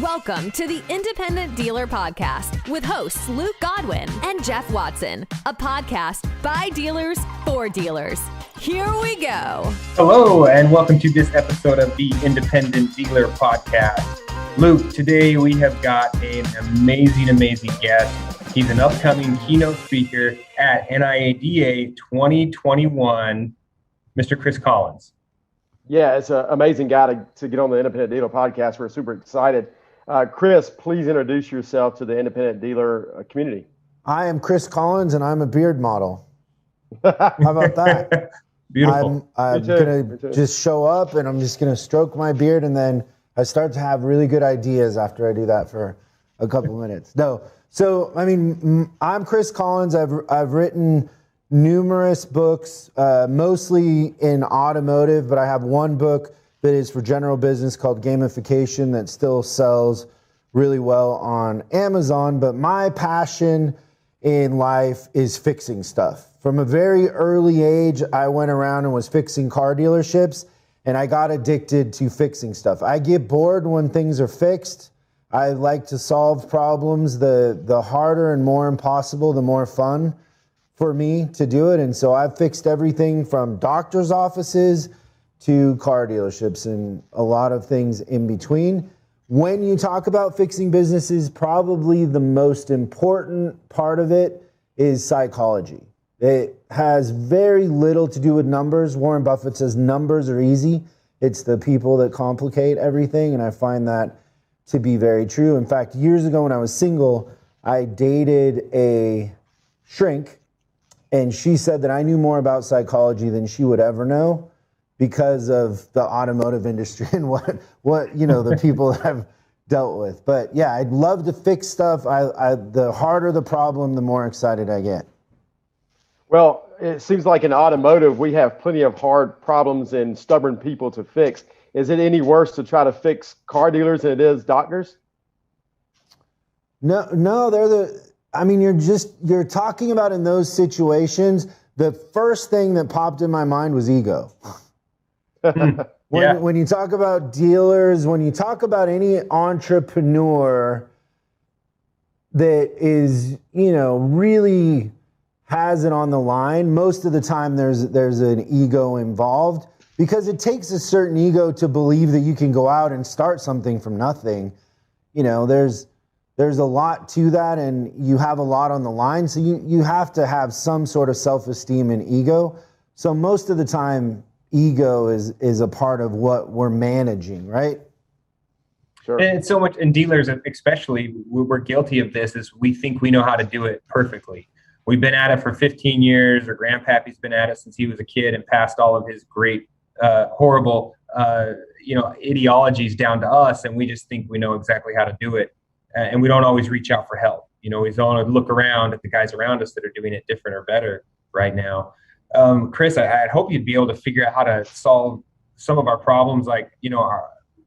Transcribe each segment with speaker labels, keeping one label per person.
Speaker 1: Welcome to the Independent Dealer Podcast with hosts Luke Godwin and Jeff Watson, a podcast by dealers for dealers. Here we go.
Speaker 2: Hello, and welcome to this episode of the Independent Dealer Podcast. Luke, today we have got an amazing guest. He's an upcoming keynote speaker at NIADA 2021, Mr. Chris Collins.
Speaker 3: Yeah, it's an amazing guy to get on the Independent Dealer Podcast. We're super excited. Chris, please introduce yourself to the independent dealer community.
Speaker 4: I am Chris Collins, and I'm a beard model. How about that?
Speaker 2: Beautiful.
Speaker 4: I'm going to just show up, and I'm just going to stroke my beard, and then I start to have really good ideas after I do that for a couple minutes. No, so, I mean, I'm Chris Collins. I've written numerous books, mostly in automotive, but I have one book that is for general business called Gamification that still sells really well on Amazon. But my passion in life is fixing stuff. From a very early age, I went around and was fixing car dealerships, and I got addicted to fixing stuff. I get bored when things are fixed. I like to solve problems. The harder and more impossible, the more fun for me to do it. And so I've fixed everything from doctor's offices to car dealerships and a lot of things in between. When you talk about fixing businesses, probably the most important part of it is psychology. It has very little to do with numbers. Warren Buffett says numbers are easy. It's the people that complicate everything, and I find that to be very true. In fact, years ago when I was single, I dated a shrink, and she said that I knew more about psychology than she would ever know, because of the automotive industry and what the people that I've dealt with. But yeah, I'd love to fix stuff. The harder the problem, the more excited I get.
Speaker 3: Well, it seems like in automotive, we have plenty of hard problems and stubborn people to fix. Is it any worse to try to fix car dealers than it is doctors?
Speaker 4: No, you're talking about in those situations, the first thing that popped in my mind was ego. When you talk about dealers, when you talk about any entrepreneur that is, really has it on the line, most of the time there's an ego involved, because it takes a certain ego to believe that you can go out and start something from nothing. There's a lot to that, and you have a lot on the line, so you have to have some sort of self-esteem and ego. So most of the time, ego is a part of what we're managing, right?
Speaker 3: Sure.
Speaker 2: And it's so much, and dealers especially, we're guilty of this, is we think we know how to do it perfectly. We've been at it for 15 years, or Grandpappy's been at it since he was a kid and passed all of his great, horrible, ideologies down to us, and we just think we know exactly how to do it. And we don't always reach out for help. We don't look around at the guys around us that are doing it different or better right now. Chris, I hope you'd be able to figure out how to solve some of our problems. Like,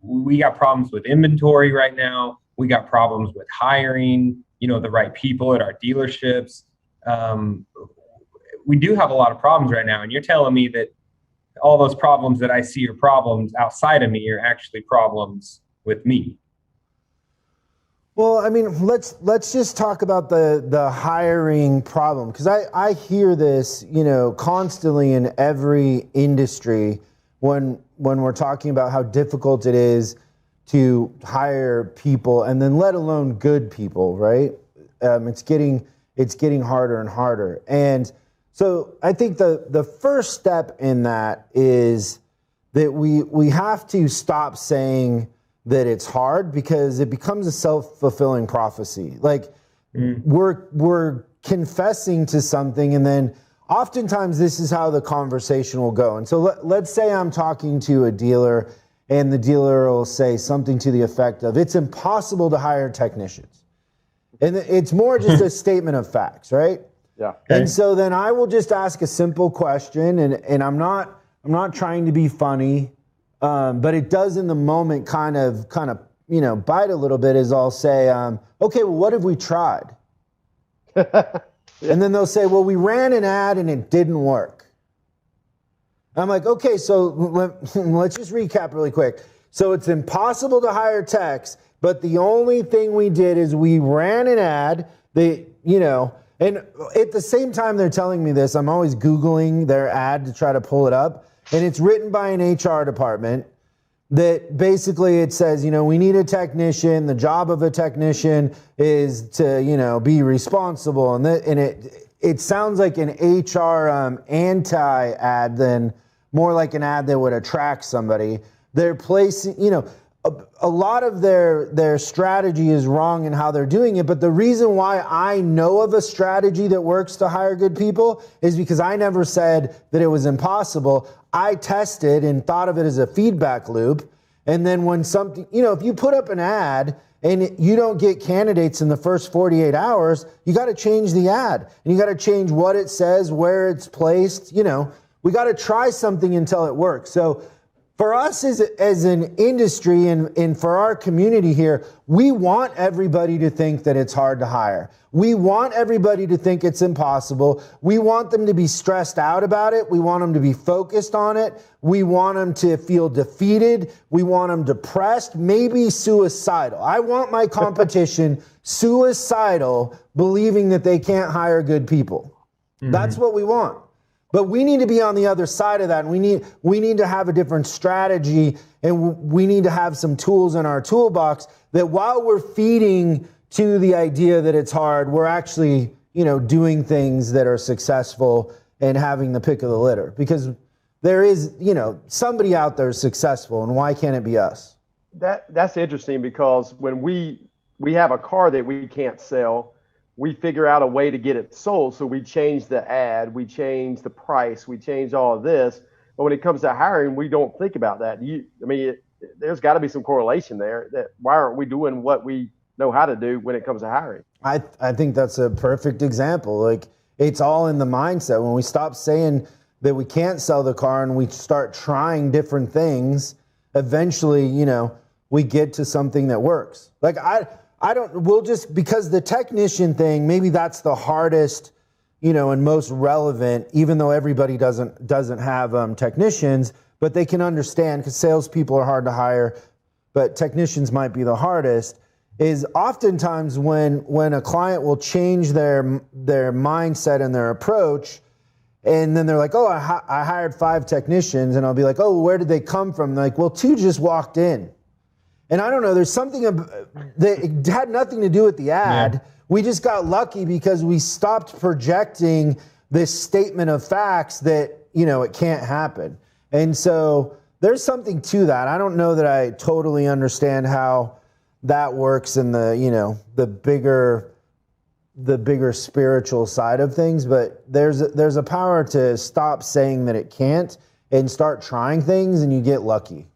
Speaker 2: we got problems with inventory right now. We got problems with hiring, the right people at our dealerships. We do have a lot of problems right now. And you're telling me that all those problems that I see are problems outside of me are actually problems with me.
Speaker 4: Well, I mean, let's just talk about the hiring problem, because I hear this, constantly in every industry when we're talking about how difficult it is to hire people, and then let alone good people, right? It's getting harder and harder. And so I think the first step in that is that we have to stop saying that it's hard, because it becomes a self-fulfilling prophecy. Like we're confessing to something, and then oftentimes this is how the conversation will go. And so let's say I'm talking to a dealer, and the dealer will say something to the effect of, it's impossible to hire technicians. And it's more just a statement of facts, right?
Speaker 3: Yeah.
Speaker 4: Okay. And so then I will just ask a simple question, and I'm not trying to be funny. But it does in the moment kind of bite a little bit, is I'll say, okay, well, what have we tried? And then they'll say, well, we ran an ad and it didn't work. I'm like, okay, so let's just recap really quick. So it's impossible to hire techs, But the only thing we did is we ran an ad that, and at the same time they're telling me this, I'm always Googling their ad to try to pull it up. And it's written by an HR department that basically it says, we need a technician. The job of a technician is to, be responsible. And it sounds like an HR anti-ad than more like an ad that would attract somebody. They're placing, a lot of their strategy is wrong in how they're doing it. But the reason why I know of a strategy that works to hire good people is because I never said that it was impossible. I tested and thought of it as a feedback loop. And then when something, if you put up an ad and you don't get candidates in the first 48 hours, you got to change the ad and you got to change what it says, where it's placed. We got to try something until it works. So for us as an industry and for our community here, we want everybody to think that it's hard to hire. We want everybody to think it's impossible. We want them to be stressed out about it. We want them to be focused on it. We want them to feel defeated. We want them depressed, maybe suicidal. I want my competition suicidal, believing that they can't hire good people. Mm-hmm. That's what we want. But we need to be on the other side of that. And we need to have a different strategy, and we need to have some tools in our toolbox that while we're feeding to the idea that it's hard, we're actually, doing things that are successful and having the pick of the litter. Because there is, somebody out there is successful, and why can't it be us?
Speaker 3: That's interesting, because when we have a car that we can't sell, we figure out a way to get it sold. So we change the ad, we change the price, we change all of this. But when it comes to hiring, we don't think about that. There's got to be some correlation there. That why aren't we doing what we know how to do when it comes to hiring?
Speaker 4: I think that's a perfect example. Like, it's all in the mindset. When we stop saying that we can't sell the car and we start trying different things, eventually, we get to something that works. Like because the technician thing, maybe that's the hardest, and most relevant, even though everybody doesn't have technicians, but they can understand, because salespeople are hard to hire, but technicians might be the hardest, is oftentimes when a client will change their mindset and their approach, and then they're like, oh, I hired 5 technicians, and I'll be like, oh, where did they come from? They're like, well, 2 just walked in. And I don't know, there's something that had nothing to do with the ad. Yeah. We just got lucky because we stopped projecting this statement of facts that, it can't happen. And so there's something to that. I don't know that I totally understand how that works in the bigger spiritual side of things, but there's a power to stop saying that it can't and start trying things, and you get lucky.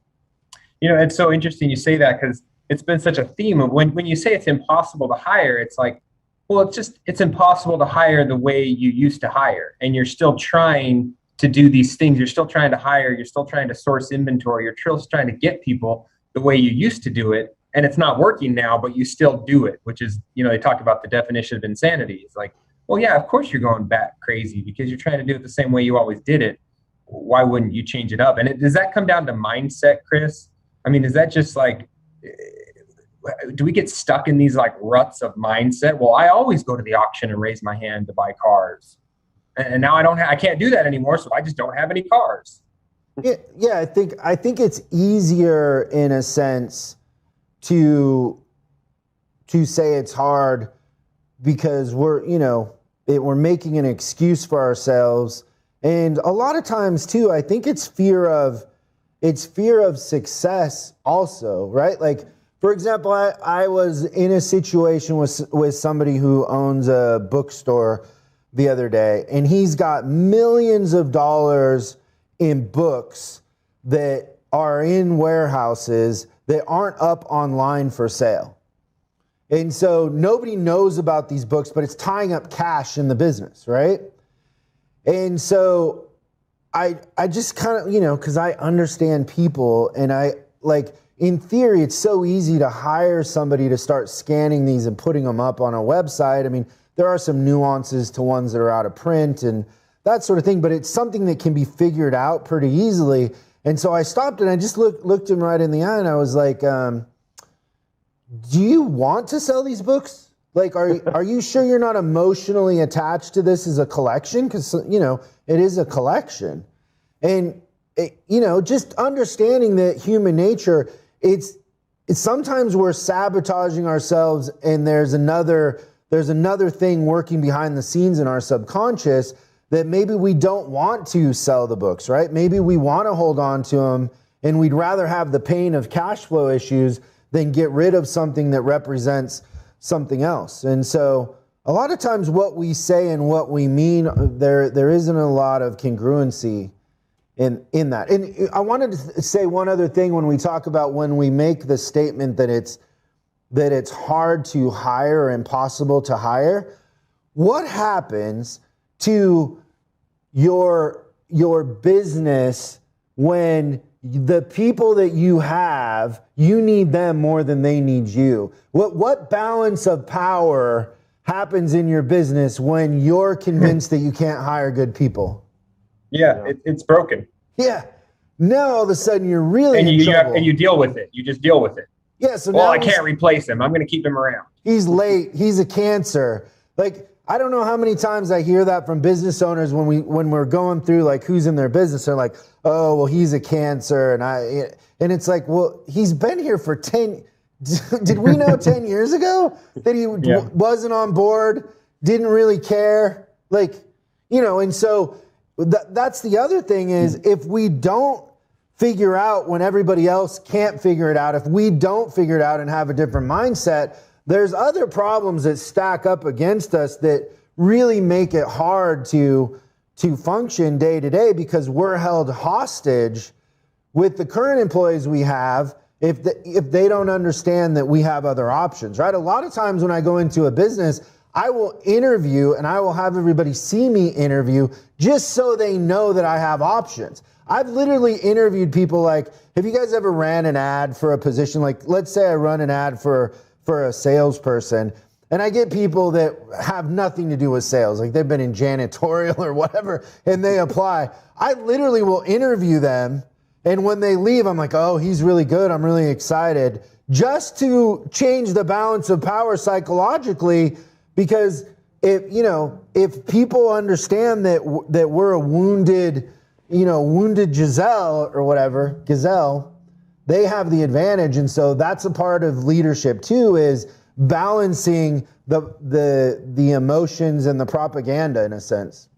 Speaker 2: It's so interesting you say that, because it's been such a theme of when you say it's impossible to hire, it's like, well, it's impossible to hire the way you used to hire. And you're still trying to do these things. You're still trying to hire. You're still trying to source inventory. You're still trying to get people the way you used to do it. And it's not working now, but you still do it, which is, they talk about the definition of insanity. It's like, well, yeah, of course you're going back crazy because you're trying to do it the same way you always did it. Why wouldn't you change it up? And does that come down to mindset, Chris? Is that just like, do we get stuck in these like ruts of mindset? Well, I always go to the auction and raise my hand to buy cars. And now I can't do that anymore. So I just don't have any cars.
Speaker 4: Yeah. I think it's easier in a sense to say it's hard because we're making an excuse for ourselves. And a lot of times too, I think it's fear of success also, right? Like, for example, I was in a situation with somebody who owns a bookstore the other day, and he's got millions of dollars in books that are in warehouses that aren't up online for sale. And so nobody knows about these books, but it's tying up cash in the business, right? And so I just kind of, because I understand people, and in theory, it's so easy to hire somebody to start scanning these and putting them up on a website. There are some nuances to ones that are out of print and that sort of thing, but it's something that can be figured out pretty easily. And so I stopped and I just looked him right in the eye, and I was like, do you want to sell these books? Like, are you sure you're not emotionally attached to this as a collection? Because, it is a collection. And, just understanding that human nature, it's sometimes we're sabotaging ourselves, and there's another thing working behind the scenes in our subconscious that maybe we don't want to sell the books, right? Maybe we want to hold on to them, and we'd rather have the pain of cash flow issues than get rid of something that represents something else. And so a lot of times what we say and what we mean, there isn't a lot of congruency in that. And I wanted to say one other thing when we talk about when we make the statement that it's hard to hire or impossible to hire. What happens to your business when the people that you have, you need them more than they need you? What balance of power happens in your business when you're convinced that you can't hire good people?
Speaker 2: Yeah, it's broken.
Speaker 4: Yeah. Now all of a sudden you're really in trouble.
Speaker 2: And you deal with it. You just deal with it.
Speaker 4: Yeah. So
Speaker 2: well,
Speaker 4: now
Speaker 2: I can't replace him. I'm going to keep him around.
Speaker 4: He's late. He's a cancer. Like, I don't know how many times I hear that from business owners when we're going through like who's in their business. They're like, oh, well, he's a cancer, and it's like, well, he's been here for 10. Did we know 10 years ago that he wasn't on board, didn't really care, like, and so that's the other thing is if we don't figure out when everybody else can't figure it out, if we don't figure it out and have a different mindset, there's other problems that stack up against us that really make it hard to function day to day because we're held hostage with the current employees we have if they don't understand that we have other options, right? A lot of times when I go into a business, I will interview and I will have everybody see me interview just so they know that I have options. I've literally interviewed people like, have you guys ever ran an ad for a position? Like, let's say I run an ad for a salesperson, and I get people that have nothing to do with sales, like they've been in janitorial or whatever, and they apply. I literally will interview them, and when they leave, I'm like, oh, he's really good, I'm really excited, just to change the balance of power psychologically, because if people understand that we're a wounded Gazelle or whatever, Gazelle, they have the advantage. And so that's a part of leadership too, is balancing the emotions and the propaganda in a sense.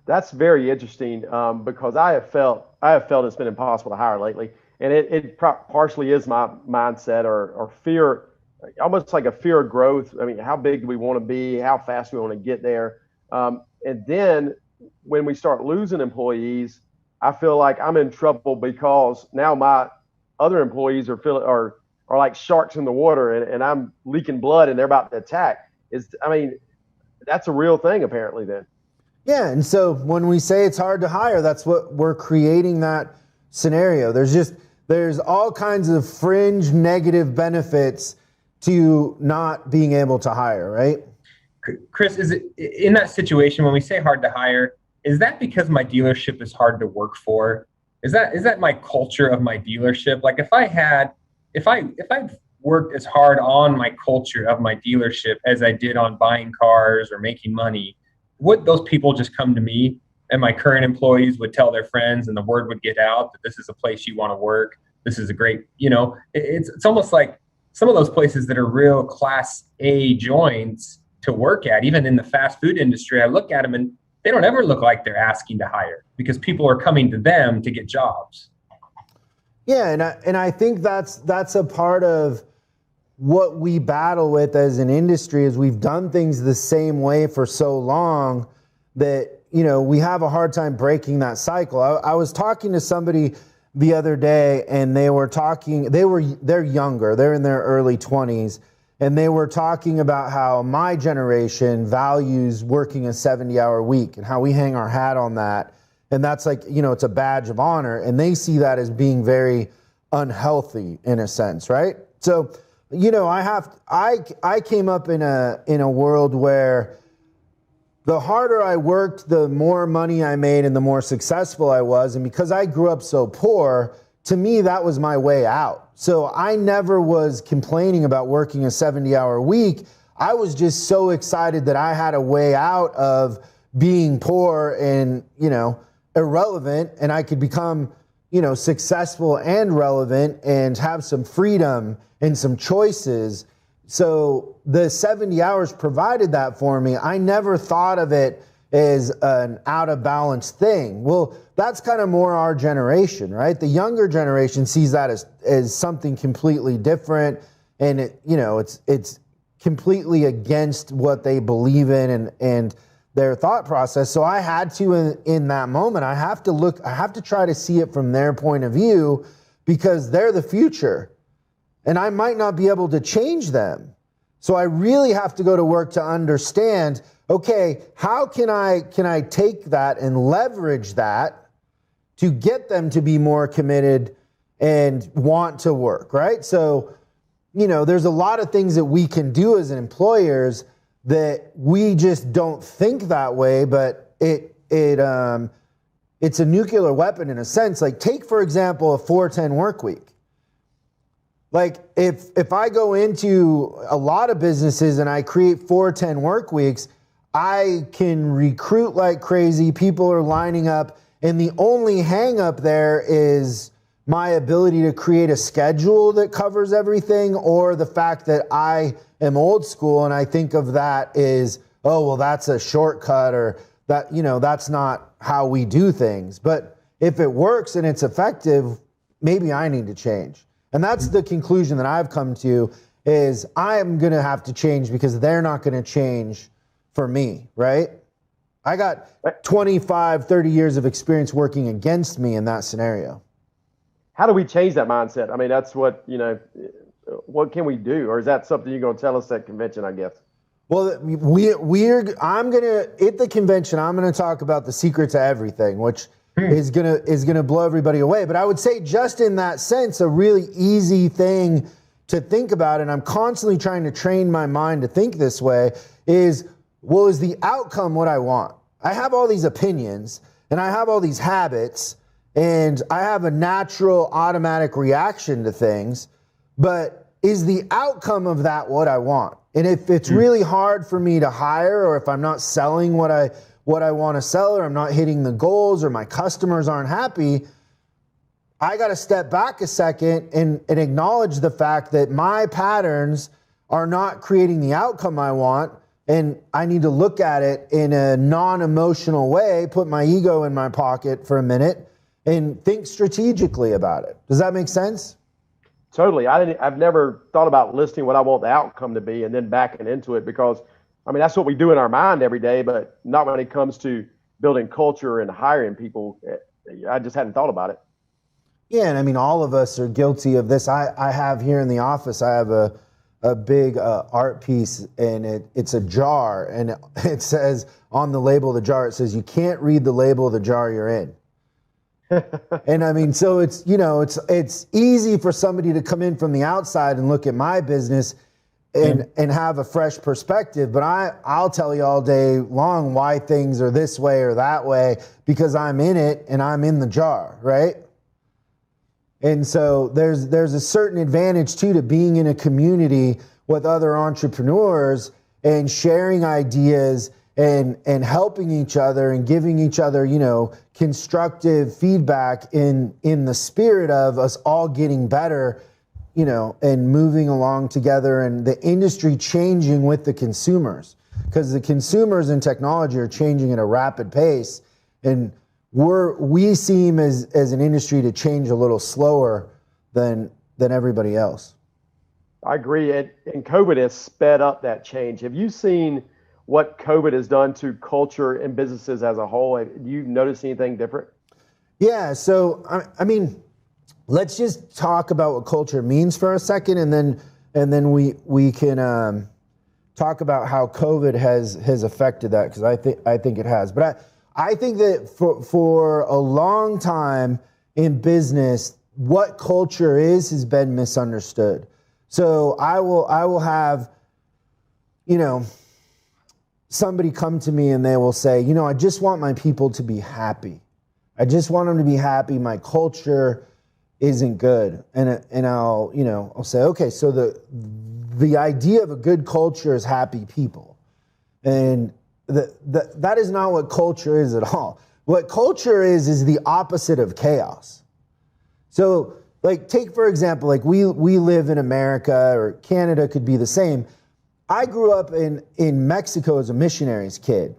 Speaker 3: That's very interesting because I have felt it's been impossible to hire lately. And it partially is my mindset or fear, almost like a fear of growth. I mean, how big do we want to be? How fast do we want to get there? And then when we start losing employees, I feel like I'm in trouble because now my other employees are like sharks in the water, and I'm leaking blood, and they're about to attack. That's a real thing apparently then.
Speaker 4: Yeah, and so when we say it's hard to hire, that's what we're creating, that scenario. There's all kinds of fringe negative benefits to not being able to hire, right?
Speaker 2: Chris, is it in that situation when we say hard to hire, is that because my dealership is hard to work for? Is that my culture of my dealership? Like if I worked as hard on my culture of my dealership as I did on buying cars or making money, would those people just come to me and my current employees would tell their friends and the word would get out that this is a place you want to work? This is a great, it's almost like some of those places that are real class A joints to work at, even in the fast food industry, I look at them and they don't ever look like they're asking to hire because people are coming to them to get jobs.
Speaker 4: Yeah, and I think that's a part of what we battle with as an industry is we've done things the same way for so long that, we have a hard time breaking that cycle. I was talking to somebody the other day and they're younger, they're in their early 20s. And they were talking about how my generation values working a 70-hour week and how we hang our hat on that. And that's like, it's a badge of honor. And they see that as being very unhealthy in a sense, right? So, I came up in a world where the harder I worked, the more money I made and the more successful I was. And because I grew up so poor, to me, that was my way out. So I never was complaining about working a 70-hour week. I was just so excited that I had a way out of being poor and, irrelevant, and I could become, successful and relevant and have some freedom and some choices. So the 70 hours provided that for me. I never thought of it as an out of balance thing. Well, that's kind of more our generation, right? The younger generation sees that as something completely different, and it's completely against what they believe in and their thought process. So I had to, in that moment, I have to try to see it from their point of view, because they're the future and I might not be able to change them. So I really have to go to work to understand, okay, how can I take that and leverage that to get them to be more committed and want to work, right? So, there's a lot of things that we can do as employers that we just don't think that way, but it's a nuclear weapon in a sense. Like, take, for example, a 4-10 work week. Like, if I go into a lot of businesses and I create 4-10 work weeks, I can recruit like crazy. People are lining up, and the only hang up there is my ability to create a schedule that covers everything, or the fact that I am old school and I think of that as, oh, well, that's a shortcut, or that, that's not how we do things. But if it works and it's effective, maybe I need to change. And that's the conclusion that I've come to, is I'm going to have to change because they're not going to change for me, right? I got 25, 30 years of experience working against me in that scenario.
Speaker 3: How do we change that mindset? I mean, that's what can we do? Or is that something you're going to tell us at convention, I guess?
Speaker 4: Well, at the convention, I'm going to talk about the secret to everything, which is going to blow everybody away. But I would say, just in that sense, a really easy thing to think about, and I'm constantly trying to train my mind to think this way, is, well, is the outcome what I want? I have all these opinions and I have all these habits, and I have a natural automatic reaction to things, but is the outcome of that what I want? And if it's really hard for me to hire, or if I'm not selling what I want to sell, or I'm not hitting the goals, or my customers aren't happy, I got to step back a second and acknowledge the fact that my patterns are not creating the outcome I want. And I need to look at it in a non-emotional way, put my ego in my pocket for a minute, and think strategically about it. Does that make sense?
Speaker 3: Totally. I've never thought about listing what I want the outcome to be and then backing into it, because, I mean, that's what we do in our mind every day, but not when it comes to building culture and hiring people. I just hadn't thought about it.
Speaker 4: Yeah, and I mean, all of us are guilty of this. I have here in the office, I have a big art piece, and it's a jar, and it says on the label of the jar, it says, you can't read the label of the jar you're in. And I mean, so it's easy for somebody to come in from the outside and look at my business and have a fresh perspective, but I'll tell you all day long why things are this way or that way, because I'm in it and I'm in the jar, right? And so there's a certain advantage too to being in a community with other entrepreneurs and sharing ideas and helping each other and giving each other, constructive feedback in the spirit of us all getting better, and moving along together, and the industry changing with the consumers, because the consumers and technology are changing at a rapid pace, and we seem as an industry to change a little slower than everybody else.
Speaker 3: I agree. And COVID has sped up that change. Have you seen what COVID has done to culture and businesses as a whole? Do you notice anything different? Yeah.
Speaker 4: So, I mean, let's just talk about what culture means for a second, and then we can talk about how COVID has affected that, because I think it has. But I think that for a long time in business, what culture has been misunderstood. So I will have, somebody come to me and they will say, I just want my people to be happy. I just want them to be happy. My culture isn't good. And I'll say, okay, so the idea of a good culture is happy people. And that is not what culture is at all. What culture is the opposite of chaos. So like, take for example, like we live in America, or Canada could be the same. I grew up in Mexico as a missionary's kid.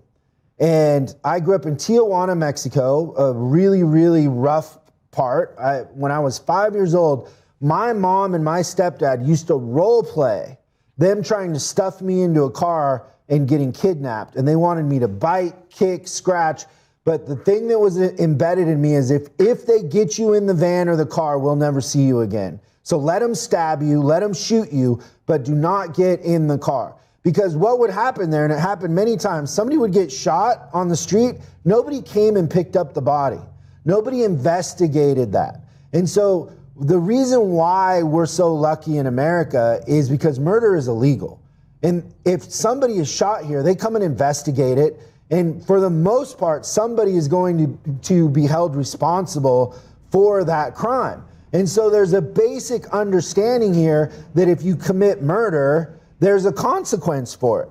Speaker 4: And I grew up in Tijuana, Mexico, a really, really rough part. When I was 5 years old, my mom and my stepdad used to role play them trying to stuff me into a car and getting kidnapped. And they wanted me to bite, kick, scratch. But the thing that was embedded in me is if they get you in the van or the car, we'll never see you again. So let them stab you, let them shoot you, but do not get in the car. Because what would happen there, and it happened many times, somebody would get shot on the street. Nobody came and picked up the body. Nobody investigated that. And so the reason why we're so lucky in America is because murder is illegal. And if somebody is shot here, they come and investigate it. And for the most part, somebody is going to be held responsible for that crime. And so there's a basic understanding here that if you commit murder, there's a consequence for it.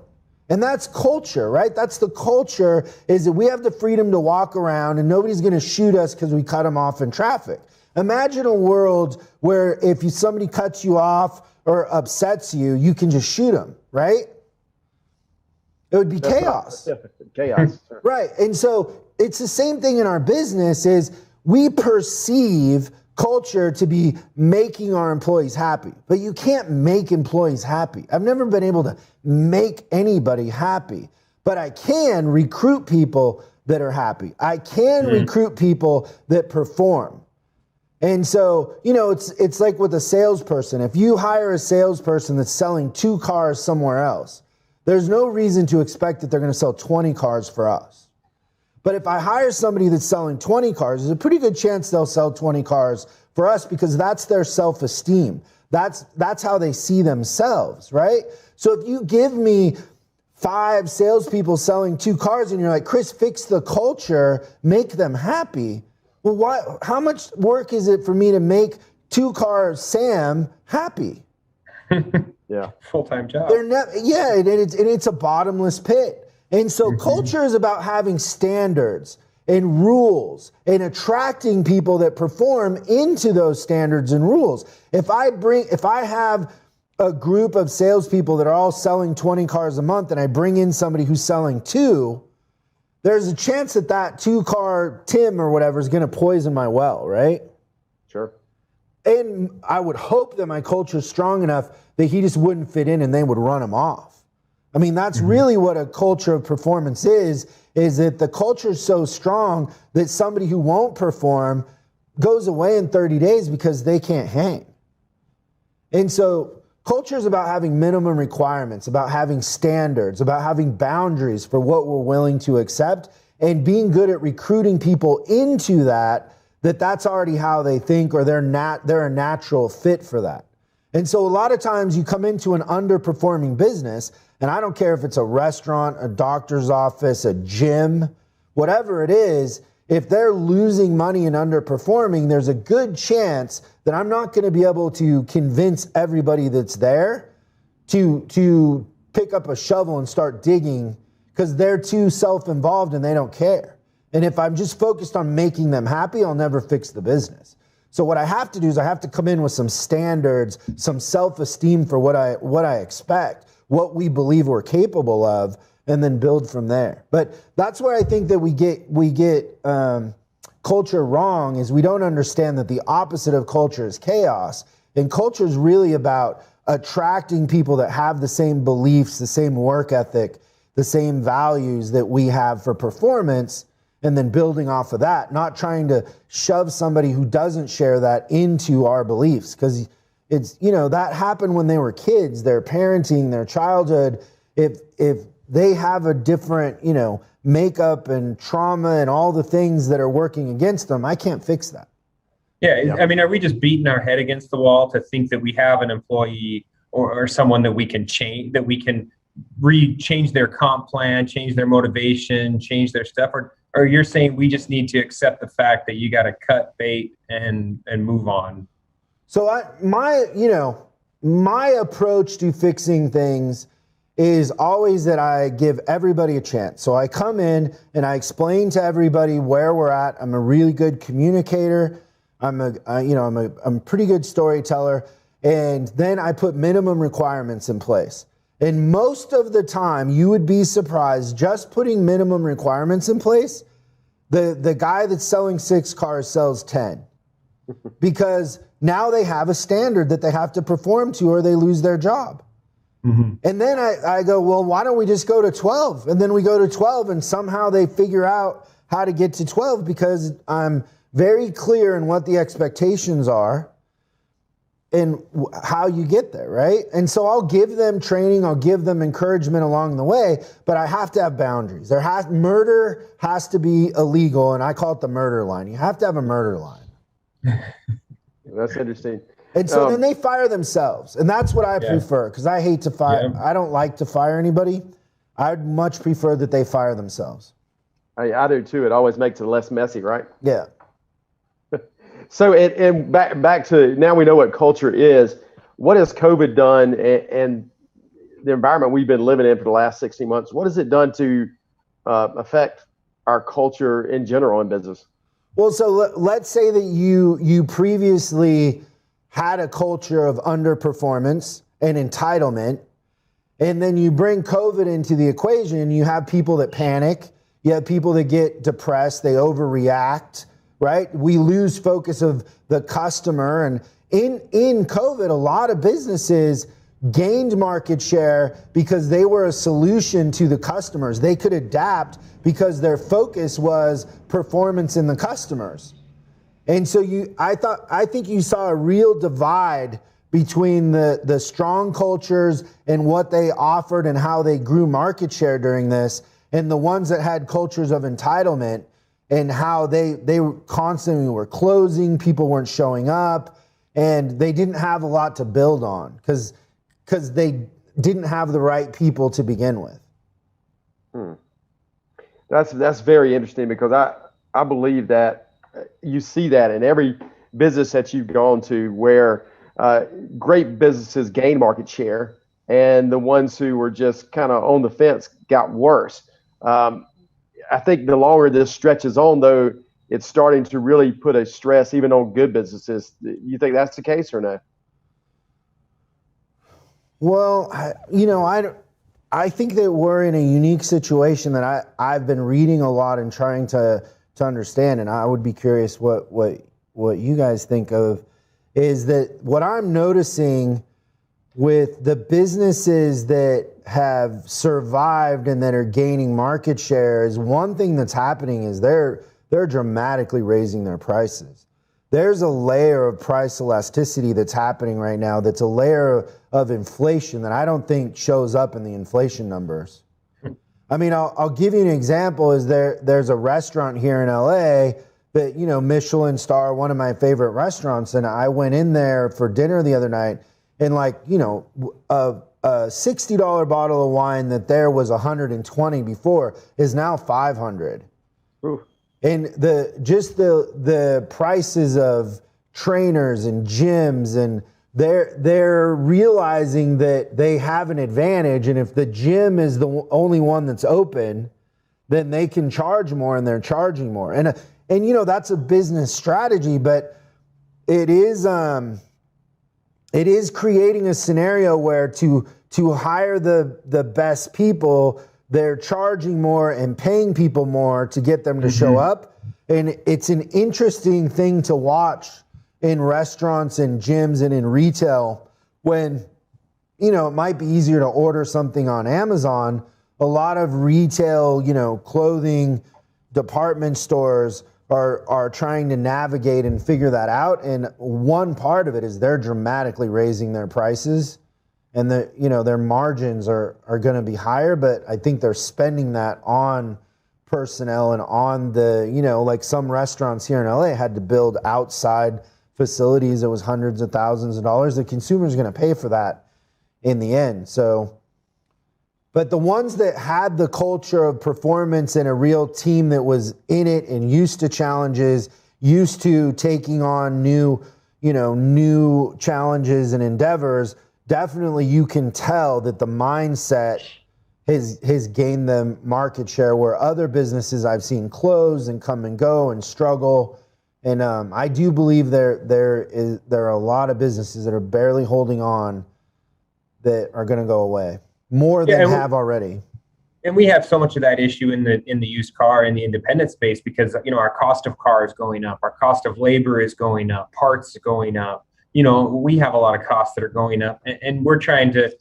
Speaker 4: And that's culture, right? That's the culture, is that we have the freedom to walk around and nobody's going to shoot us because we cut them off in traffic. Imagine a world where if somebody cuts you off or upsets you, you can just shoot them, right? It would be chaos.
Speaker 3: Chaos.
Speaker 4: Right. And so it's the same thing in our business is we perceive culture to be making our employees happy, but you can't make employees happy. I've never been able to make anybody happy, but I can recruit people that are happy. I can recruit people that perform. And so, it's like with a salesperson. If you hire a salesperson that's selling 2 cars somewhere else, there's no reason to expect that they're going to sell 20 cars for us. But if I hire somebody that's selling 20 cars, there's a pretty good chance they'll sell 20 cars for us because that's their self-esteem. That's how they see themselves, right? So if you give me 5 salespeople selling 2 cars and you're like, Chris, fix the culture, make them happy. Well, how much work is it for me to make 2-car Sam happy?
Speaker 2: Yeah, full-time job.
Speaker 4: And it's a bottomless pit. And so culture is about having standards and rules and attracting people that perform into those standards and rules. If I have a group of salespeople that are all selling 20 cars a month and I bring in somebody who's selling 2, there's a chance that 2-car Tim or whatever is going to poison my well, right?
Speaker 3: Sure.
Speaker 4: And I would hope that my culture is strong enough that he just wouldn't fit in and they would run him off. I mean, that's really what a culture of performance is that the culture is so strong that somebody who won't perform goes away in 30 days because they can't hang. And so culture is about having minimum requirements, about having standards, about having boundaries for what we're willing to accept, and being good at recruiting people into that's already how they think, or they're a natural fit for that. And so a lot of times you come into an underperforming business, and I don't care if it's a restaurant, a doctor's office, a gym, whatever it is, if they're losing money and underperforming, there's a good chance that I'm not going to be able to convince everybody that's there to pick up a shovel and start digging because they're too self-involved and they don't care. And if I'm just focused on making them happy, I'll never fix the business. So what I have to do is I have to come in with some standards, some self-esteem for what I expect, what we believe we're capable of, and then build from there. But that's where I think that we get culture wrong, is we don't understand that the opposite of culture is chaos. And culture is really about attracting people that have the same beliefs, the same work ethic, the same values that we have for performance, and then building off of that, not trying to shove somebody who doesn't share that into our beliefs. Because it's, that happened when they were kids, their parenting, their childhood. If they have a different, makeup and trauma and all the things that are working against them, I can't fix that.
Speaker 2: Yeah. I mean, are we just beating our head against the wall to think that we have an employee or someone that we can change, that we can change their comp plan, change their motivation, change their stuff? Or or you're saying we just need to accept the fact that you got to cut bait and move on?
Speaker 4: So my approach to fixing things is always that I give everybody a chance. So I come in and I explain to everybody where we're at. I'm a really good communicator. I'm a pretty good storyteller. And then I put minimum requirements in place. And most of the time, you would be surprised, just putting minimum requirements in place, the guy that's selling 6 cars sells 10. Because now they have a standard that they have to perform to or they lose their job. Mm-hmm. And then I go, well, why don't we just go to 12? And then we go to 12 and somehow they figure out how to get to 12 because I'm very clear in what the expectations are and how you get there, right? And so I'll give them training, I'll give them encouragement along the way, but I have to have boundaries. Murder has to be illegal, and I call it the murder line. You have to have a murder line.
Speaker 3: That's interesting.
Speaker 4: And so then they fire themselves. And that's what I prefer, because I hate to fire. Yeah. I don't like to fire anybody. I'd much prefer that they fire themselves.
Speaker 3: I do too. It always makes it less messy, right?
Speaker 4: Yeah.
Speaker 3: So, and back to, now we know what culture is. What has COVID done and the environment we've been living in for the last 60 months, what has it done to affect our culture in general in business?
Speaker 4: Well, so let's say that you previously had a culture of underperformance and entitlement, and then you bring COVID into the equation, you have people that panic, you have people that get depressed, they overreact, right? We lose focus of the customer, and in COVID, a lot of businesses gained market share because they were a solution to the customers. They could adapt because their focus was performance in the customers. And so I think you saw a real divide between the strong cultures and what they offered and how they grew market share during this, and the ones that had cultures of entitlement and how they constantly were closing, people weren't showing up, and they didn't have a lot to build on because they didn't have the right people to begin with.
Speaker 3: That's very interesting, because I believe that you see that in every business that you've gone to, where great businesses gain market share and the ones who were just kind of on the fence got worse. I think the longer this stretches on, though, it's starting to really put a stress even on good businesses. You think that's the case or no?
Speaker 4: Well, I think that we're in a unique situation that I've been reading a lot and trying to understand, and I would be curious what you guys think of, is that what I'm noticing with the businesses that have survived and that are gaining market share is one thing that's happening is they're dramatically raising their prices. There's a layer of price elasticity that's happening right now that's a layer of inflation that I don't think shows up in the inflation numbers. I mean, I'll give you an example. There's a restaurant here in LA that, Michelin star, one of my favorite restaurants, and I went in there for dinner the other night, and a $60 bottle of wine that there was $120 before is now $500. Ooh. And the prices of trainers and gyms, and they're realizing that they have an advantage, and if the gym is the only one that's open, then they can charge more, and they're charging more. And that's a business strategy, but it is creating a scenario where to hire the best people, they're charging more and paying people more to get them to show up. And it's an interesting thing to watch in restaurants and gyms and in retail when, it might be easier to order something on Amazon. A lot of retail, clothing department stores are trying to navigate and figure that out. And one part of it is they're dramatically raising their prices, and their margins are going to be higher, but I think they're spending that on personnel and on like some restaurants here in LA had to build outside facilities. It was hundreds of thousands of dollars. The consumer's going to pay for that in the end. So But the ones that had the culture of performance and a real team that was in it and used to challenges, used to taking on new challenges and endeavors, definitely you can tell that the mindset has gained them market share, where other businesses I've seen close and come and go and struggle. And I do believe there are a lot of businesses that are barely holding on that are going to go away, more than have already.
Speaker 2: And we have so much of that issue in the used car and the independent space, because our cost of car is going up, our cost of labor is going up, parts are going up. We have a lot of costs that are going up, and we're trying to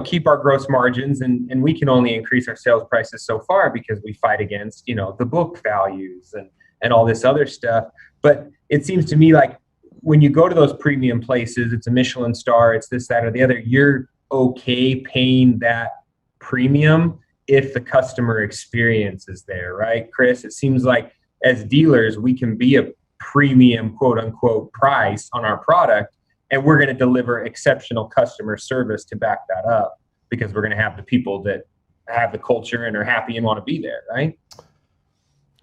Speaker 2: keep our gross margins, and we can only increase our sales prices so far because we fight against the book values and all this other stuff. But it seems to me like when you go to those premium places, it's a Michelin star, it's this, that, or the other, you're okay paying that premium if the customer experience is there, right, Chris? It seems like as dealers, we can be a premium, quote unquote, price on our product, and we're going to deliver exceptional customer service to back that up, because we're going to have the people that have the culture and are happy and want to be there, right?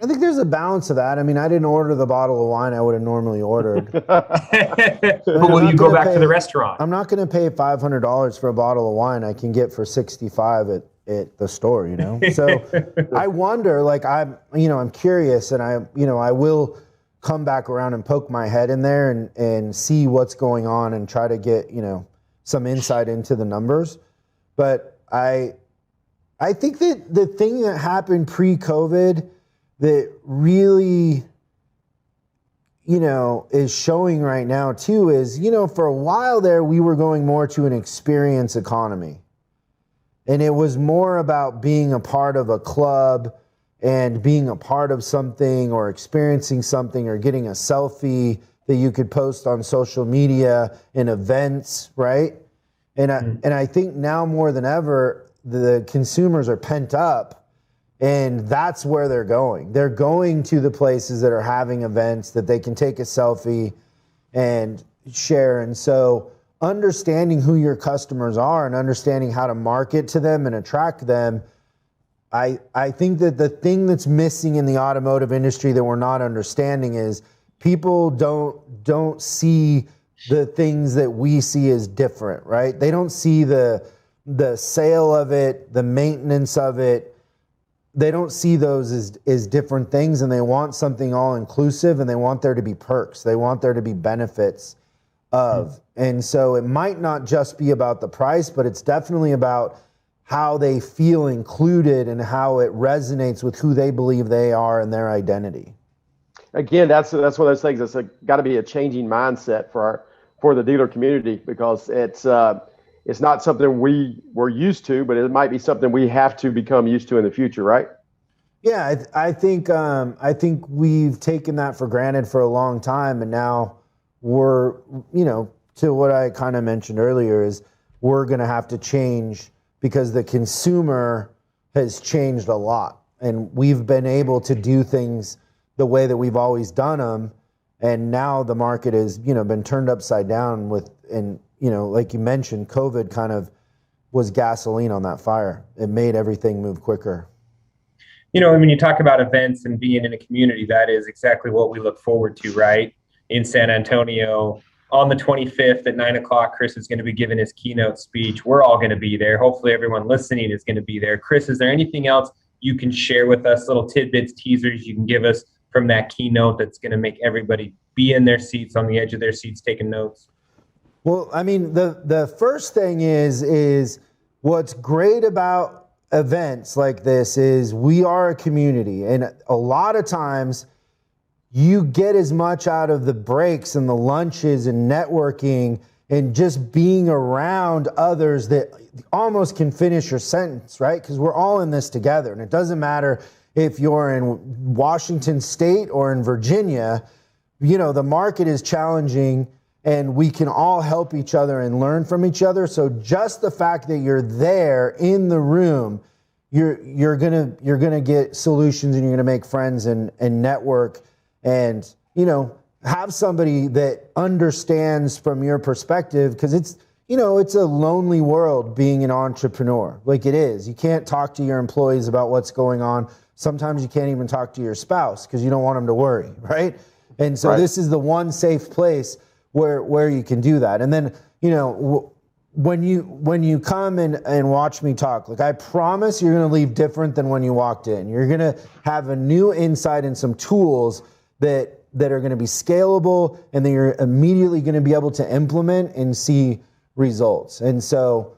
Speaker 4: I think there's a balance to that. I mean, I didn't order the bottle of wine I would have normally ordered.
Speaker 2: But will you go back to the restaurant?
Speaker 4: I'm not going to pay $500 for a bottle of wine I can get for $65 at the store, So I wonder, like, I'm curious, and I will come back around and poke my head in there and see what's going on and try to get, some insight into the numbers. But I think that the thing that happened pre-COVID that really, is showing right now too is, for a while there, we were going more to an experience economy. And it was more about being a part of a club and being a part of something, or experiencing something, or getting a selfie that you could post on social media in events, right? And I think now more than ever, the consumers are pent up. And that's where they're going. They're going to the places that are having events that they can take a selfie and share. And so understanding who your customers are and understanding how to market to them and attract them, I think that the thing that's missing in the automotive industry that we're not understanding is people don't see the things that we see as different, right? They don't see the sale of it, the maintenance of it. They don't see those as different things, and they want something all inclusive, and they want there to be perks. They want there to be benefits of. And so it might not just be about the price, but it's definitely about how they feel included and how it resonates with who they believe they are and their identity.
Speaker 3: Again, that's one of those things that's got to be a changing mindset for the dealer community, because it's not something we were used to, but it might be something we have to become used to in the future, right?
Speaker 4: Yeah, I think we've taken that for granted for a long time, and now we're, to what I kind of mentioned earlier, is we're going to have to change, because the consumer has changed a lot, and we've been able to do things the way that we've always done them, and now the market has, been turned upside down like you mentioned, COVID kind of was gasoline on that fire. It made everything move quicker.
Speaker 2: When you talk about events and being in a community, that is exactly what we look forward to, right? In San Antonio, on the 25th at 9:00, Chris is going to be giving his keynote speech. We're all going to be there. Hopefully everyone listening is going to be there. Chris, is there anything else you can share with us, little tidbits, teasers you can give us from that keynote that's going to make everybody be in their seats, on the edge of their seats, taking notes?
Speaker 4: Well, I mean, the first thing is what's great about events like this is we are a community, and a lot of times you get as much out of the breaks and the lunches and networking and just being around others that almost can finish your sentence, right? Because we're all in this together, and it doesn't matter if you're in Washington State or in Virginia. The market is challenging, and we can all help each other and learn from each other. So just the fact that you're there in the room, you're gonna get solutions, and you're gonna make friends and network, and have somebody that understands from your perspective, because it's it's a lonely world being an entrepreneur. Like it is. You can't talk to your employees about what's going on. Sometimes you can't even talk to your spouse because you don't want them to worry, right? And so this is the one safe place where you can do that. And then, when you come and watch me talk, like I promise you're going to leave different than when you walked in. You're going to have a new insight and some tools that are going to be scalable and that you're immediately going to be able to implement and see results. And so,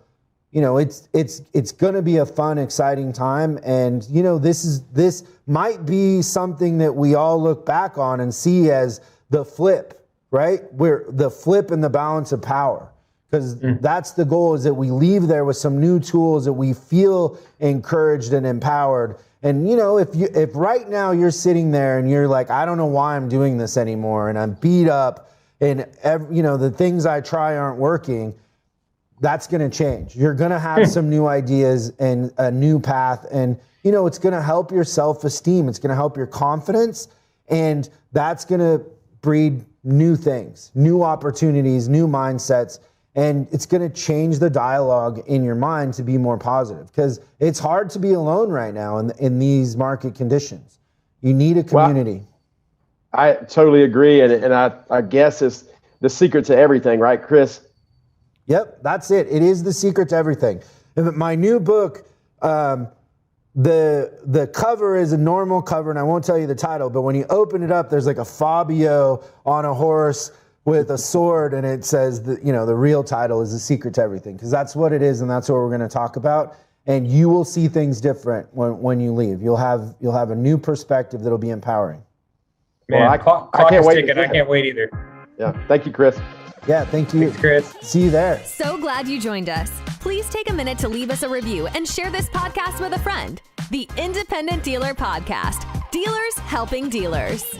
Speaker 4: it's going to be a fun, exciting time. And, this might be something that we all look back on and see as the flip, right? We're the flip and the balance of power. Because that's the goal, is that we leave there with some new tools that we feel encouraged and empowered. And, if right now you're sitting there and you're like, I don't know why I'm doing this anymore, and I'm beat up and, the things I try aren't working, that's going to change. You're going to have some new ideas and a new path. And, it's going to help your self-esteem. It's going to help your confidence. And that's going to breed new things, new opportunities, new mindsets. And it's going to change the dialogue in your mind to be more positive, because it's hard to be alone right now in these market conditions. You need a community.
Speaker 3: Well, I totally agree. And I guess it's the secret to everything, right, Chris?
Speaker 4: Yep, that's it. It is the secret to everything. My new book, the cover is a normal cover, and I won't tell you the title, but when you open it up, there's like a Fabio on a horse with a sword, and it says the real title is The Secret to Everything, because that's what it is, and that's what we're going to talk about. And you will see things different when you leave. You'll have a new perspective that'll be empowering.
Speaker 2: Man,
Speaker 3: well, I can't wait.
Speaker 2: I can't wait either.
Speaker 3: Yeah, thank you, Chris.
Speaker 4: Yeah, thank you.
Speaker 2: Thanks, Chris.
Speaker 4: See you there.
Speaker 1: So glad you joined us. Please take a minute to leave us a review and share this podcast with a friend. The Independent Dealer Podcast. Dealers helping dealers.